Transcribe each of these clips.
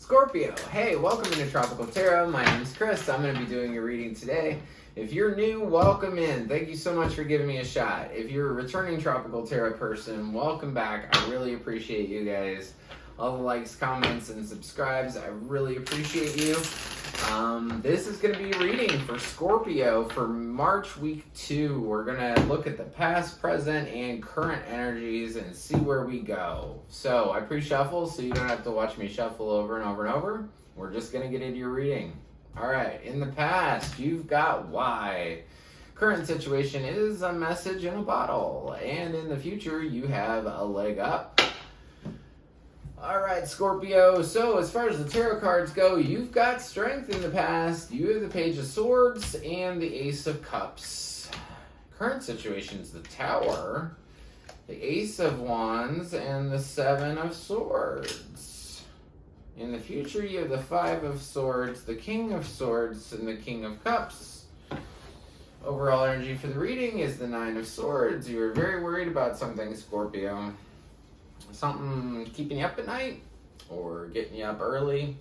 Scorpio, hey, welcome into Tropical Tarot. My name's Chris. I'm going to be doing your reading today. If you're new, welcome in. Thank you so much for giving me a shot. If you're a returning Tropical Tarot person, welcome back. I really appreciate you guys. All the likes, comments, and subscribes, I really appreciate you. This is going to be a reading for Scorpio for March week 2. We're going to look at the past, present, and current energies and see where we go. So I pre-shuffle so you don't have to watch me shuffle over and over and over. We're just going to get into your reading. All right, in the past, you've got why. Current situation is a message in a bottle. And in the future, you have a leg up. All right, Scorpio. So as far as the tarot cards go, you've got strength in the past. You have the Page of Swords and the Ace of Cups. Current situation is the Tower, the Ace of Wands, and the Seven of Swords. In the future, you have the Five of Swords, the King of Swords, and the King of Cups. Overall energy for the reading is the Nine of Swords. You are very worried about something, Scorpio. Something keeping you up at night, or getting you up early,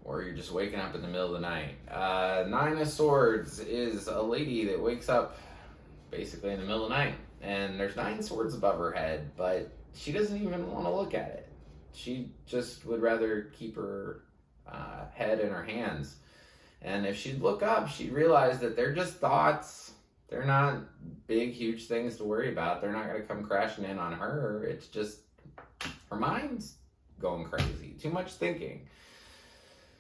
or you're just waking up in the middle of the night. Nine of Swords is a lady that wakes up basically in the middle of the night, and there's 9 swords above her head, but she doesn't even want to look at it. She just would rather keep her head in her hands. And if she'd look up, she'd realize that they're just thoughts. They're not big, huge things to worry about. They're not going to come crashing in on her. It's just her mind's going crazy. Too much thinking.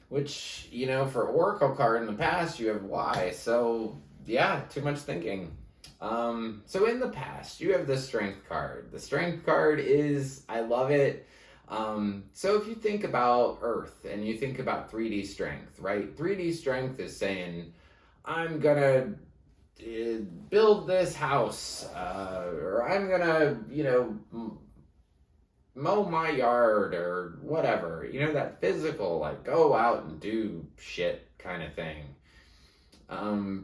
Which, you know, for Oracle card in the past, you have why. So, yeah, too much thinking. So in the past, you have the Strength card. The Strength card is, I love it. So if you think about Earth and you think about 3D strength, right? 3D strength is saying, I'm going to build this house, or I'm gonna, mow my yard, or whatever, that physical, like, go out and do shit kind of thing.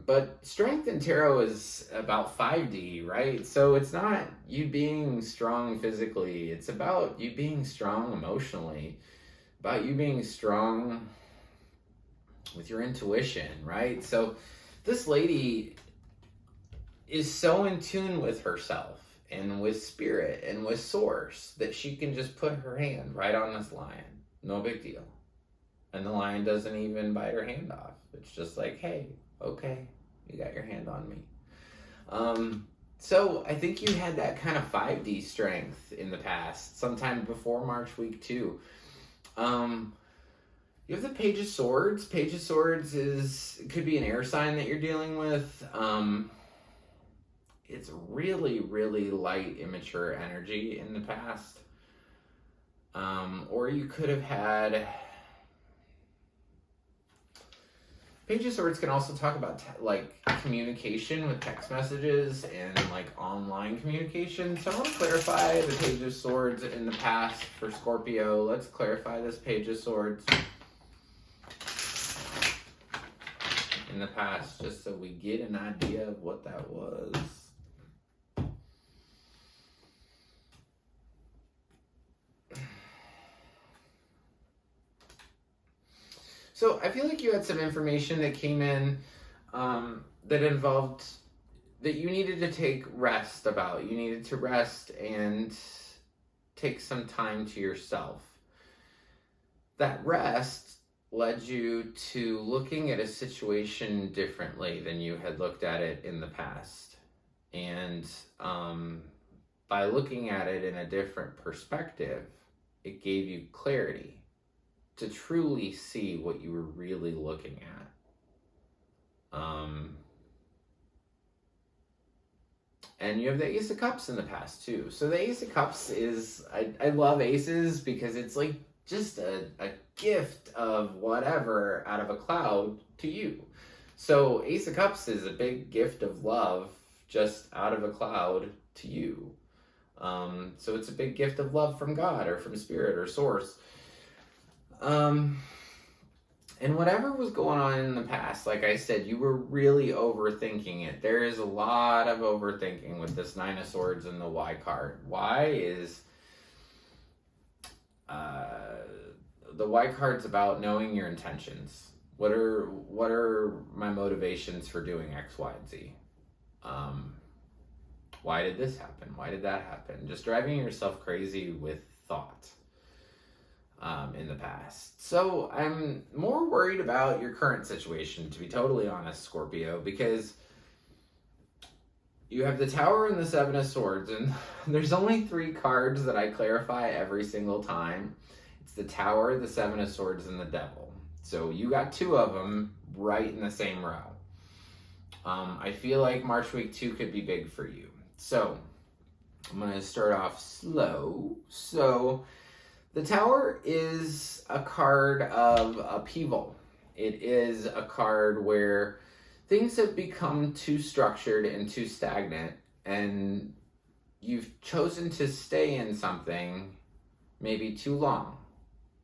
But strength in tarot is about 5D, right? So it's not you being strong physically, it's about you being strong emotionally, about you being strong with your intuition, right? So this lady is so in tune with herself and with spirit and with source that she can just put her hand right on this lion. No big deal. And the lion doesn't even bite her hand off. It's just like, hey, okay, you got your hand on me. So I think you had that kind of 5D strength in the past, sometime before March week 2. You have the Page of Swords. Page of Swords could be an air sign that you're dealing with. It's really, really light, immature energy in the past. Or you could have had... Page of Swords can also talk about communication with text messages and online communication. So I want to clarify the Page of Swords in the past for Scorpio. Let's clarify this Page of Swords in the past, just so we get an idea of what that was. So I feel like you had some information that came in that involved that you needed to take rest about. You needed to rest and take some time to yourself. That rest led you to looking at a situation differently than you had looked at it in the past. And by looking at it in a different perspective, it gave you clarity to truly see what you were really looking at. And you have the Ace of Cups in the past too. So the Ace of Cups is, I love aces because it's like just a gift of whatever out of a cloud to you. So Ace of Cups is a big gift of love just out of a cloud to you. So it's a big gift of love from God or from Spirit or Source. And whatever was going on in the past, like I said, you were really overthinking it. There is a lot of overthinking with this Nine of Swords and the Why card. Why is the white card's about knowing your intentions. What are my motivations for doing X, Y, and Z? Why did this happen? Why did that happen? Just driving yourself crazy with thought in the past. So I'm more worried about your current situation, to be totally honest, Scorpio, because you have the Tower and the Seven of Swords, and there's only 3 cards that I clarify every single time. It's the Tower, the Seven of Swords, and the Devil. So you got 2 of them right in the same row. I feel like March week 2 could be big for you. So I'm going to start off slow. So the Tower is a card of upheaval. It is a card where things have become too structured and too stagnant, and you've chosen to stay in something maybe too long.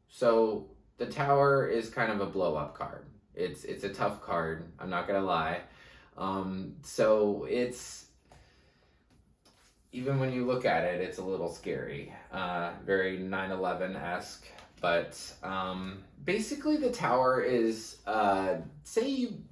So the Tower is kind of a blow-up card. It's a tough card, I'm not gonna lie. So it's, even when you look at it, it's a little scary. Very 9/11-esque. But basically the Tower is, say you,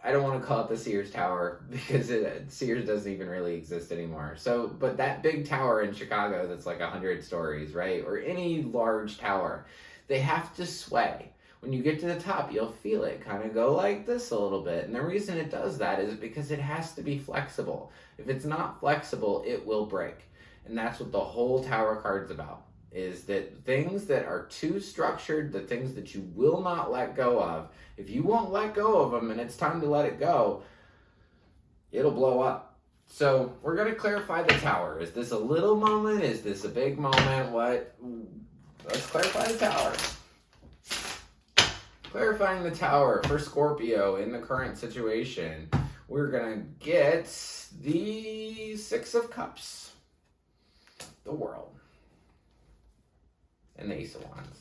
I don't want to call it the Sears Tower because Sears doesn't even really exist anymore. So, but that big tower in Chicago that's like 100 stories, right? Or any large tower, they have to sway. When you get to the top, you'll feel it kind of go like this a little bit. And the reason it does that is because it has to be flexible. If it's not flexible, it will break. And that's what the whole Tower card's about, is that things that are too structured, the things that you will not let go of, if you won't let go of them and it's time to let it go, it'll blow up. So we're going to clarify the Tower. Is this a little moment? Is this a big moment? What? Let's clarify the Tower. Clarifying the Tower for Scorpio in the current situation, we're going to get the 6 of Cups, the World, and the Ace of Wands.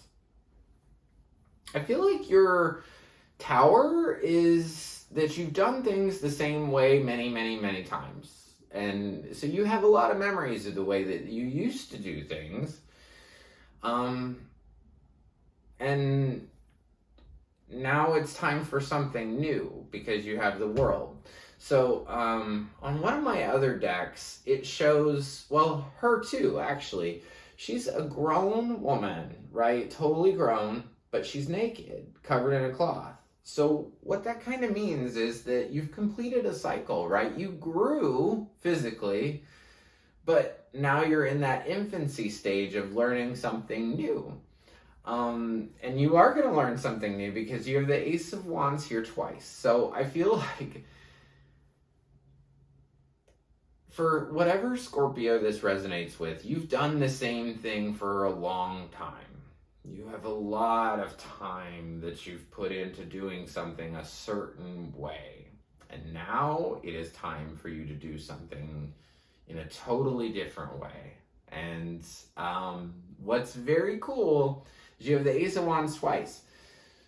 I feel like your Tower is that you've done things the same way many, many, many times. And so you have a lot of memories of the way that you used to do things. And now it's time for something new because you have the World. So on one of my other decks, it shows, well, her too, actually. She's a grown woman, right? Totally grown, but she's naked, covered in a cloth. So what that kind of means is that you've completed a cycle, right? You grew physically, but now you're in that infancy stage of learning something new. And you are going to learn something new because you have the Ace of Wands here twice. So I feel like for whatever Scorpio this resonates with, you've done the same thing for a long time. You have a lot of time that you've put into doing something a certain way. And now it is time for you to do something in a totally different way. And what's very cool is you have the Ace of Wands twice.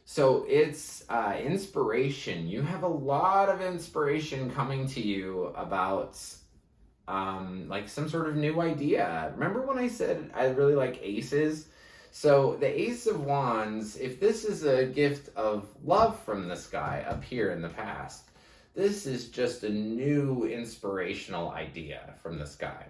So it's inspiration. You have a lot of inspiration coming to you about like some sort of new idea. Remember when I said I really like aces? So the Ace of Wands, if this is a gift of love from this guy up here in the past, this is just a new inspirational idea from this guy.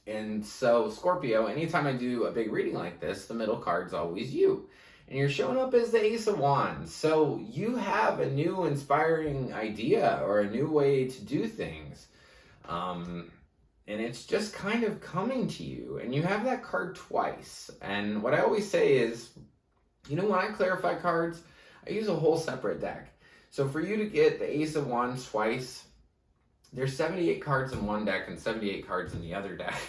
And so Scorpio, anytime I do a big reading like this, the middle card's always you. And you're showing up as the Ace of Wands. So you have a new inspiring idea or a new way to do things. And it's just kind of coming to you. And you have that card twice. And what I always say is, you know, when I clarify cards, I use a whole separate deck. So for you to get the Ace of Wands twice, there's 78 cards in one deck and 78 cards in the other deck.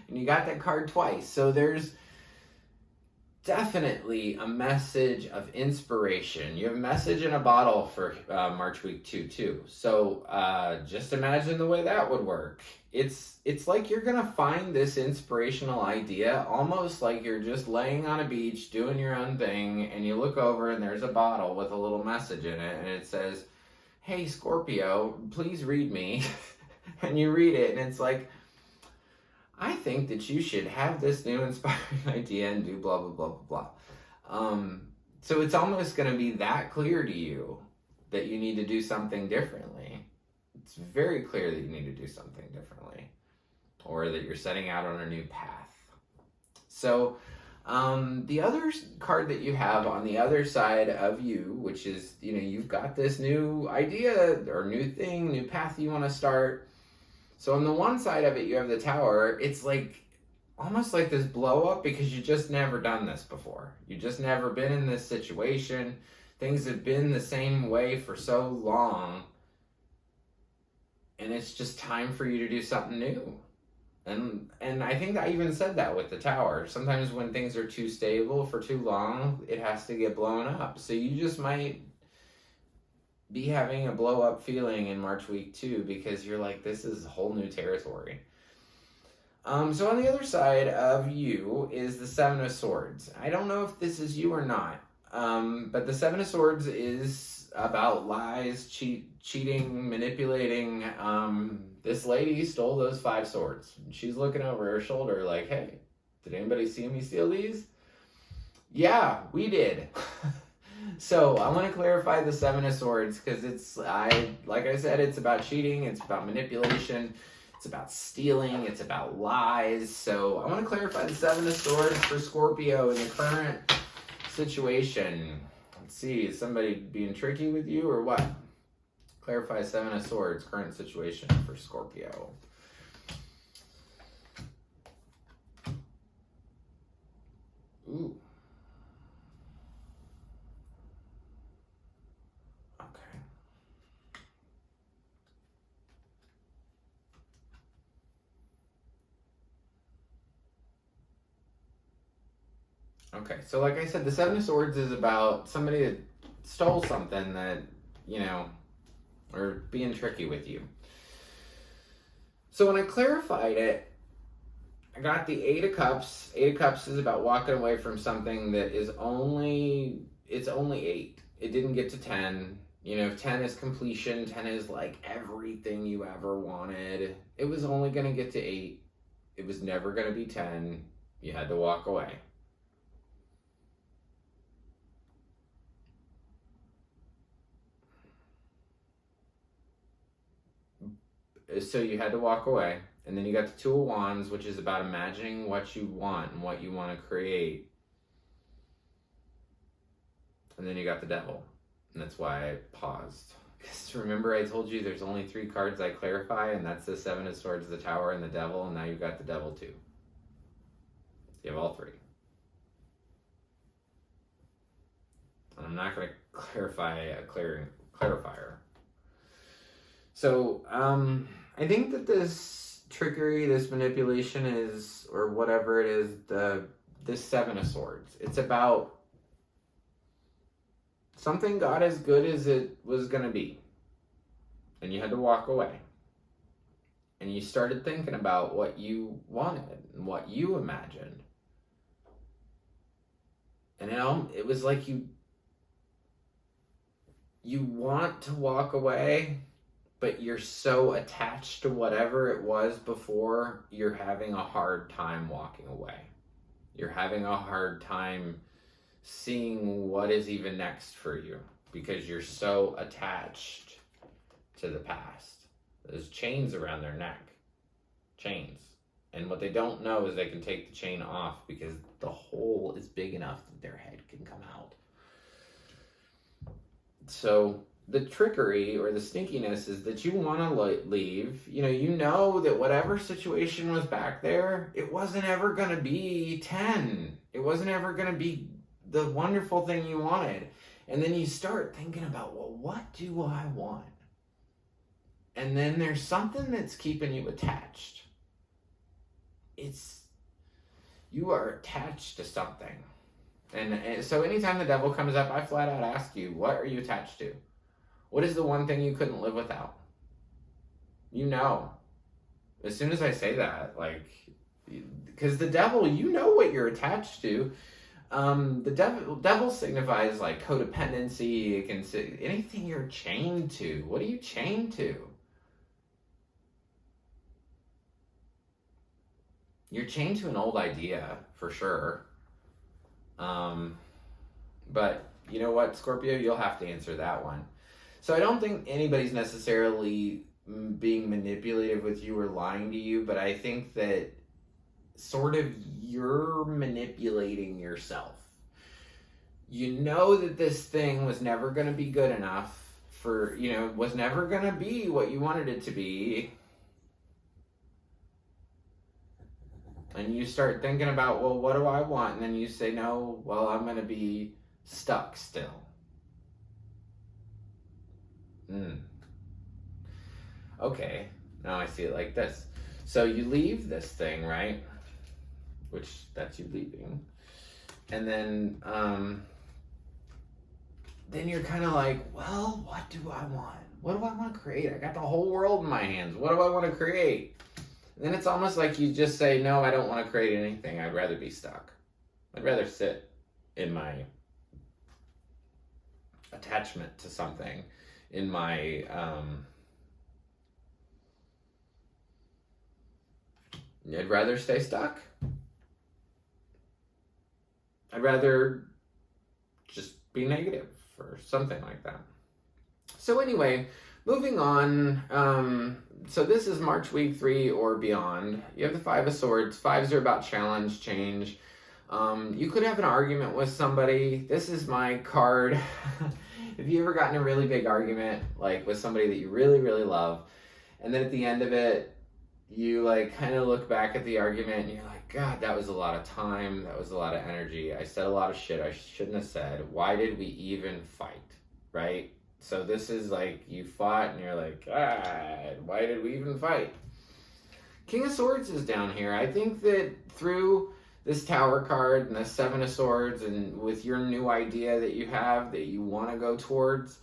And you got that card twice. So there's definitely a message of inspiration. You have a message in a bottle for March week 2 too. So just imagine the way that would work. It's like you're gonna find this inspirational idea almost like you're just laying on a beach doing your own thing, and you look over and there's a bottle with a little message in it, and it says, "Hey Scorpio, please read me." And you read it and it's like, I think that you should have this new inspiring idea and do blah, blah, blah, blah, blah. So it's almost going to be that clear to you that you need to do something differently. It's very clear that you need to do something differently, or that you're setting out on a new path. So the other card that you have on the other side of you, which is, you've got this new idea or new thing, new path you want to start. So on the one side of it, you have the Tower. It's like almost like this blow up because you just never done this before. You just never been in this situation. Things have been the same way for so long. And it's just time for you to do something new. And I think I even said that with the Tower. Sometimes when things are too stable for too long, it has to get blown up. So you just might be having a blow up feeling in March week 2 because you're like, this is whole new territory. So on the other side of you is the Seven of Swords. I don't know if this is you or not, but the Seven of Swords is about lies, cheating, manipulating. This lady stole those 5 swords. She's looking over her shoulder like, hey, did anybody see me steal these? Yeah, we did. So I want to clarify the Seven of Swords because like I said, it's about cheating, it's about manipulation, it's about stealing, it's about lies. So I want to clarify the Seven of Swords for Scorpio in the current situation. Let's see, is somebody being tricky with you or what? Clarify Seven of Swords, current situation for Scorpio. Ooh. Okay, so like I said, the Seven of Swords is about somebody that stole something that, or being tricky with you. So when I clarified it, I got the Eight of Cups. Eight of Cups is about walking away from something that is only 8. It didn't get to 10. 10 is completion. 10 is like everything you ever wanted. It was only going to get to 8. It was never going to be 10. You had to walk away. So you had to walk away. And then you got the Two of Wands, which is about imagining what you want and what you want to create. And then you got the Devil. And that's why I paused. Because remember I told you there's only 3 cards I clarify, and that's the Seven of Swords, the Tower, and the Devil, and now you've got the Devil too. You have all 3. And I'm not going to clarify a clarifier. So, I think that this trickery, this manipulation is, or whatever it is, this Seven of Swords. It's about something got as good as it was going to be. And you had to walk away. And you started thinking about what you wanted and what you imagined. And it was like you want to walk away, but you're so attached to whatever it was before, you're having a hard time walking away. You're having a hard time seeing what is even next for you because you're so attached to the past. There's chains around their neck. Chains. And what they don't know is they can take the chain off because the hole is big enough that their head can come out. So the trickery or the sneakiness is that you want to leave. You know that whatever situation was back there, it wasn't ever going to be 10. It wasn't ever going to be the wonderful thing you wanted. And then you start thinking about, well, what do I want? And then there's something that's keeping you attached. You are attached to something. And so anytime the Devil comes up, I flat out ask you, what are you attached to? What is the one thing you couldn't live without? As soon as I say that, because the Devil, what you're attached to. The devil signifies like codependency. It can say anything you're chained to. What are you chained to? You're chained to an old idea, for sure. But you know what, Scorpio? You'll have to answer that one. So I don't think anybody's necessarily being manipulative with you or lying to you, but I think that sort of you're manipulating yourself. You know that this thing was never going to be good enough for, was never going to be what you wanted it to be. And you start thinking about, well, what do I want? And then you say, no, well, I'm going to be stuck still. Okay, now I see it like this. So you leave this thing, right? Which, that's you leaving. And then you're kind of like, well, what do I want? What do I want to create? I got the whole world in my hands. What do I want to create? And then it's almost like you just say, no, I don't want to create anything. I'd rather be stuck. I'd rather sit in my attachment to something, in my I'd rather stay stuck. I'd rather just be negative or something like that. So anyway, moving on. So this is March week 3 or beyond. You have the 5 of Swords. 5s are about challenge, change. You could have an argument with somebody. This is my card. Have you ever gotten a really big argument, like with somebody that you really, really love, and then at the end of it, you like kind of look back at the argument and you're like, God, that was a lot of time. That was a lot of energy. I said a lot of shit I shouldn't have said. Why did we even fight? Right? So this is like you fought and you're like, God, why did we even fight? King of Swords is down here. I think that through this Tower card and the 7 of Swords, and with your new idea that you have that you want to go towards,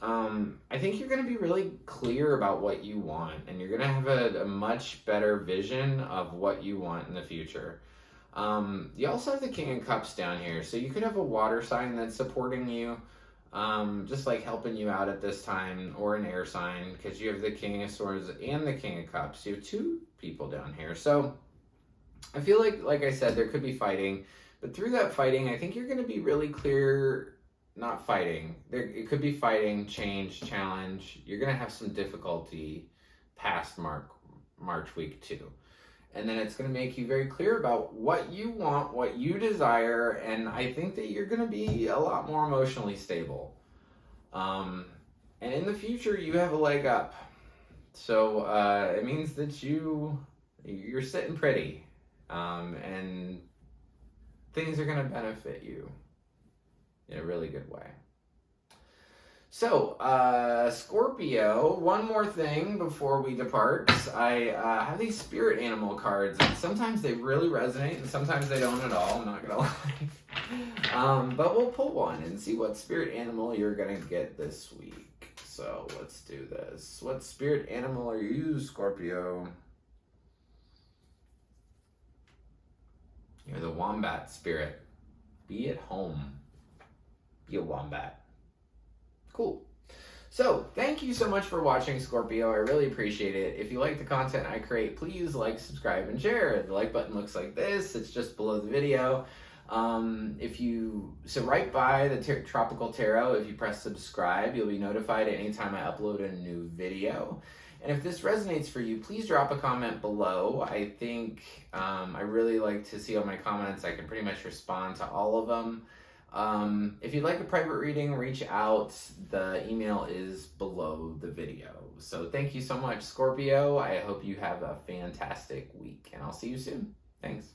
I think you're going to be really clear about what you want, and you're going to have a much better vision of what you want in the future. You also have the King of Cups down here, so you could have a water sign that's supporting you, just like helping you out at this time, or an air sign, because you have the King of Swords and the King of Cups. You have 2 people down here. So I feel like I said, there could be fighting, but through that fighting, I think you're going to be really clear. Not fighting. It could be fighting, change, challenge. You're going to have some difficulty past March week 2. And then it's going to make you very clear about what you want, what you desire, and I think that you're going to be a lot more emotionally stable. And in the future, you have a leg up. So it means that you're sitting pretty. And things are going to benefit you in a really good way. So, Scorpio, one more thing before we depart. I have these spirit animal cards, and sometimes they really resonate, and sometimes they don't at all, I'm not going to lie. But we'll pull one and see what spirit animal you're going to get this week. So, let's do this. What spirit animal are you, Scorpio? You're the wombat spirit. Be at home. Be a wombat. Cool. So, thank you so much for watching, Scorpio. I really appreciate it. If you like the content I create, please like, subscribe, and share. The like button looks like this. It's just below the video. Right by the Tropical Tarot, if you press subscribe, you'll be notified anytime I upload a new video. And if this resonates for you, please drop a comment below. I think I really like to see all my comments. I can pretty much respond to all of them. If you'd like a private reading, reach out. The email is below the video. So thank you so much, Scorpio. I hope you have a fantastic week, and I'll see you soon. Thanks.